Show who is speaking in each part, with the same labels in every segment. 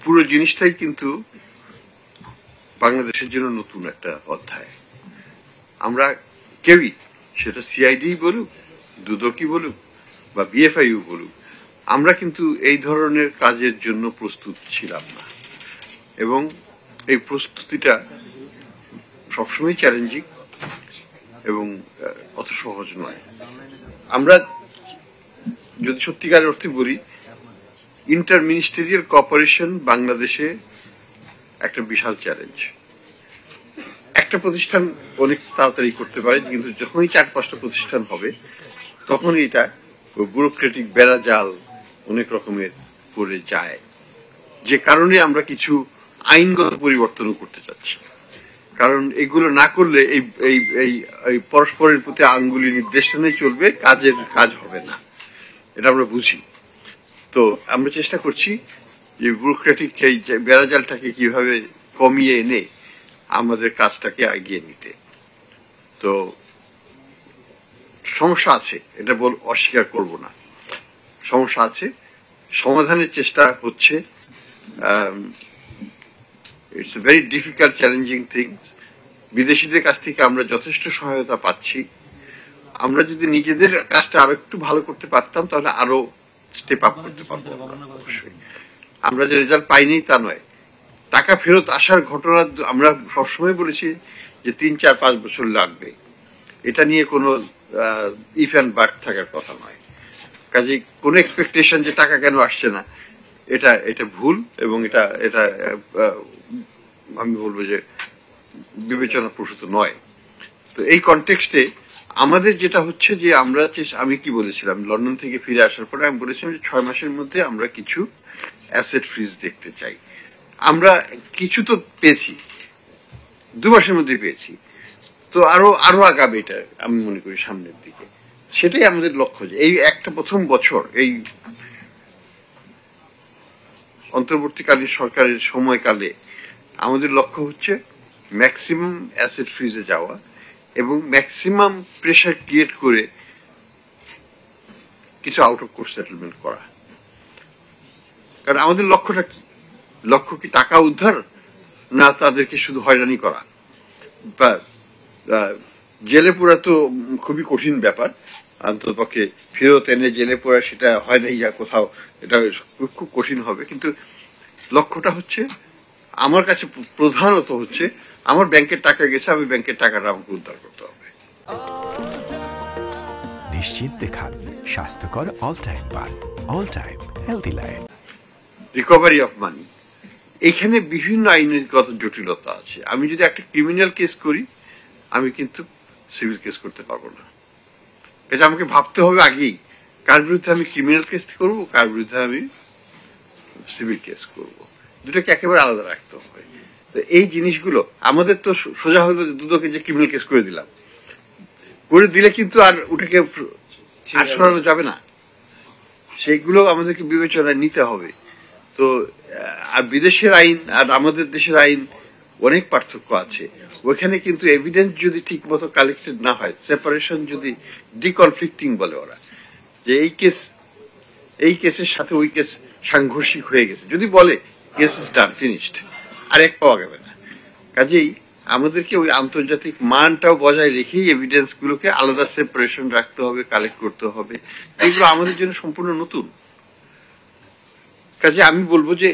Speaker 1: পুরো জিনিসটাই কিন্তু বাংলাদেশের জন্য নতুন একটা অধ্যায়। আমরা কেউই, সেটা সিআইডি বলুক, দুদকই বলুক বা বিএফআইইউ বলুক, আমরা কিন্তু এই ধরনের কাজের জন্য প্রস্তুত ছিলাম না, এবং এই প্রস্তুতিটা সবসময় চ্যালেঞ্জিং এবং অত সহজ নয়। আমরা যদি সত্যিকারের অর্থে বলি, ইন্টার মিনিস্টেরিয়াল কোঅপারেশন বাংলাদেশে একটা বিশাল চ্যালেঞ্জ। একটা প্রতিষ্ঠান অনেক তাড়াতাড়ি করতে পারে, কিন্তু যখনই 4-5টা প্রতিষ্ঠান হবে তখন এটা ব্যুরোক্রেটিক বেড়াজাল অনেক রকমের করে যায়, যে কারণে আমরা কিছু আইনগত পরিবর্তনও করতে চাচ্ছি। কারণ এগুলো না করলে এই পরস্পরের প্রতি আঙ্গুলি নির্দেশনাই চলবে, কাজ হবে না, এটা আমরা বুঝি। তো আমরা চেষ্টা করছি যে ব্যুরোক্রেটিক এই বেড়াজালটাকে কিভাবে কমিয়ে এনে আমাদের কাজটাকে এগিয়ে নিতে। তো সমস্যা আছে, এটা অস্বীকার করব না, সমস্যা আছে, সমাধানের চেষ্টা হচ্ছে। It's a very difficult challenging things. বিদেশিদের কাছ থেকে আমরা যথেষ্ট সহায়তা পাচ্ছি। আমরা যদি নিজেদের কাজটা আরো একটু ভালো করতে পারতাম তাহলে আরো স্টেপ আপ করতে পারবো। অবশ্যই আমরা যে রেজাল্ট পাইনি তা নয়, টাকা ফেরত আসার ঘটনা আমরা সবসময় বলেছি যে 3-4-5 বছর লাগবে, এটা নিয়ে কোনো ইফ অ্যান্ড বাট থাকার কথা নয়। কাজে কোনো এক্সপেকটেশন যে টাকা কেন আসছে না, এটা ভুল, এবং এটা আমি বলবো যে বিবেচনা প্রসূত নয়। তো এই কনটেক্সটে আমাদের যেটা হচ্ছে যে আমি কি বলেছিলাম, লন্ডন থেকে ফিরে আসার পরে আমি বলেছিলাম যে 6 মাসের মধ্যে আমরা কিছু অ্যাসেট ফ্রিজ দেখতে চাই। আমরা কিছু তো পেয়েছি, 2 মাসের মধ্যে পেয়েছি, তো আরো আগাবে এটা আমি মনে করি সামনের দিকে। সেটাই আমাদের লক্ষ্য, যে এই একটা প্রথম বছর এই অন্তর্বর্তীকালীন সরকারের সময়কালে আমাদের লক্ষ্য হচ্ছে ম্যাক্সিমাম অ্যাসেট ফ্রিজে যাওয়া এবং ম্যাক্সিমাম প্রেশার ক্রিয়েট করে কিছু আউট অফ কোর্ট সেটেলমেন্ট করা। কারণ আমাদের লক্ষ্যটা কি? লক্ষ্য কি টাকা উদ্ধার, না তাদেরকে শুধু হয়রানি করা? বা জেলে পোড়া তো খুবই কঠিন ব্যাপার, অন্ততপক্ষে ফেরত এনে জেলে পোড়া সেটা হয় না, ইয়া কোথাও এটা খুব কঠিন হবে। কিন্তু লক্ষ্যটা হচ্ছে, আমার কাছে প্রধানত হচ্ছে, আমার ব্যাংকের টাকা গেছে, আমি ব্যাংকের টাকাটা আমাকে উদ্ধার করতে হবে।
Speaker 2: নিশ্চিন্তে খান স্বাস্থ্যকর অল টাইম পান, all time healthy life.
Speaker 1: Recovery of money, এখানে বিভিন্ন আইনগত জটিলতা আছে। আমি যদি একটা ক্রিমিনাল কেস করি, আমি কিন্তু সিভিল কেস করতে পারবো না। এটা আমাকে ভাবতে হবে আগেই, কার বিরুদ্ধে আমি ক্রিমিনাল কেস করবো, কার বিরুদ্ধে আমি সিভিল কেস করবো, দুটোকে একেবারে আলাদা রাখতে হবে। তো এই জিনিসগুলো আমাদের তো সোজা হলো যে দুদকে যে ক্রিমিনাল কেস করে দিলে কিন্তু আর ওটাকে আর সরানো যাবে না, সেইগুলো আমাদেরকে বিবেচনায় নিতে হবে। তো আর বিদেশের আইন আর আমাদের দেশের আইন অনেক পার্থক্য আছে। ওইখানে কিন্তু এভিডেন্স যদি ঠিক মতো কালেক্টেড না হয়, সেপারেশন যদি ডিকনফ্লিক্টিং বলে ওরা, যে এই কেসের সাথে ওই কেস সাংঘর্ষিক হয়ে গেছে, যদি বলে কেস ইজ ডান ফিনিশড, আর এক পাওয়া যাবে না। কাজেই আমাদেরকে ওই আন্তর্জাতিক মানটাও বজায় রেখেই এভিডেন্স গুলোকে আলাদা সেপারেশন রাখতে হবে, কালেক্ট করতে হবে। এগুলো আমাদের জন্য সম্পূর্ণ নতুন। কাজে আমি বলবো যে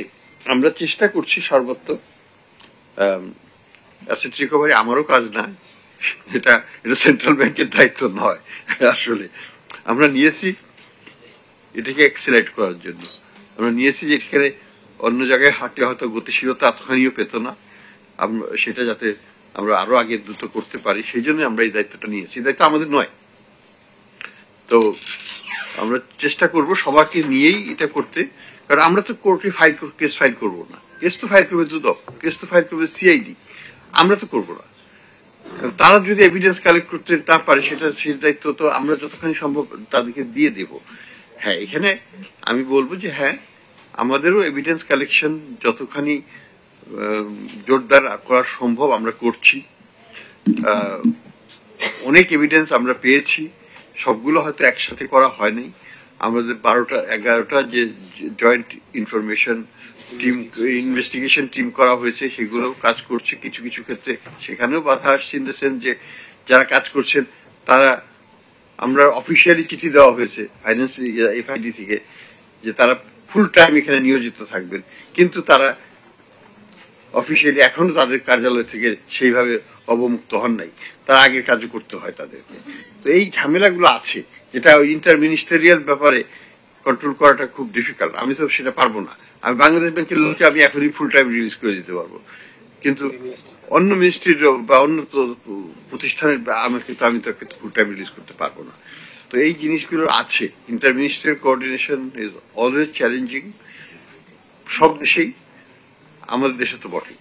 Speaker 1: আমরা চেষ্টা করছি সর্বত্র। অ্যাসেট রিকভারি আমারও কাজ না, এটা সেন্ট্রাল ব্যাংকের দায়িত্ব নয়। আসলে আমরা নিয়েছি এটাকে এক্সেলারেট করার জন্য, আমরা নিয়েছি যে এখানে অন্য জায়গায় হাঁটলে হয়তো গতিশীলতা এতখানিও পেত না, সেটা যাতে আমরা আরো আগে দ্রুত করতে পারি, সেই জন্য আমরা এই দায়িত্বটা নিয়েছি। দায়িত্ব আমাদের নয়। তো আমরা চেষ্টা করব সবাইকে নিয়েই এটা করতে, কারণ আমরা তো কোর্টে কেস ফাইল করবো না, কেস তো ফাইল করবে দুদক, কেস তো ফাইল করবে সিআইডি, আমরা তো করবো না। তারা যদি এভিডেন্স কালেক্ট করতে না পারে, সেই দায়িত্ব তো আমরা যতখানি সম্ভব তাদেরকে দিয়ে দেব। হ্যাঁ, এখানে আমি বলবো যে হ্যাঁ, আমাদেরও এভিডেন্স কালেকশন যতখানি জোরদার করা সম্ভব আমরা করছি। অনেক এভিডেন্স আমরা পেয়েছি, সবগুলো হয়তো একসাথে করা হয়নি। আমাদের 12টা 11টা যে joint information team investigation team করা হয়েছে, সেগুলো কাজ করছে। কিছু কিছু ক্ষেত্রে সেখানেও বাধা আসছে ইন দ্য সেন্স যে যারা কাজ করছেন তারা, আমরা অফিসিয়ালি চিঠি দেওয়া হয়েছে ফাইন্যান্স এফআইডি থেকে যে তারা ফুল টাইম এখানে নিয়োজিত থাকবেন, কিন্তু তারা অফিসিয়ালি এখনো তাদের কার্যালয় থেকে সেইভাবে অবমুক্ত হন নাই, তার আগের কাজও করতে হয় তাদেরকে। তো এই ঝামেলাগুলো আছে, যেটা ইন্টার মিনিস্টারিয়াল ব্যাপারে কন্ট্রোল করাটা খুব ডিফিকাল্ট। আমি তো সেটা পারবো না। আমি বাংলাদেশ ব্যাংকের লোককে আমি এখনই ফুল টাইম রিলিজ করে দিতে পারবো, কিন্তু অন্য মিনিস্ট্রির বা অন্য প্রতিষ্ঠানের আমি তো ফুল টাইম রিলিজ করতে পারবো না। তো এই জিনিসগুলো আছে। Inter ministerial coordination is always challenging, সব দেশেই, আমাদের দেশে তো বটেই।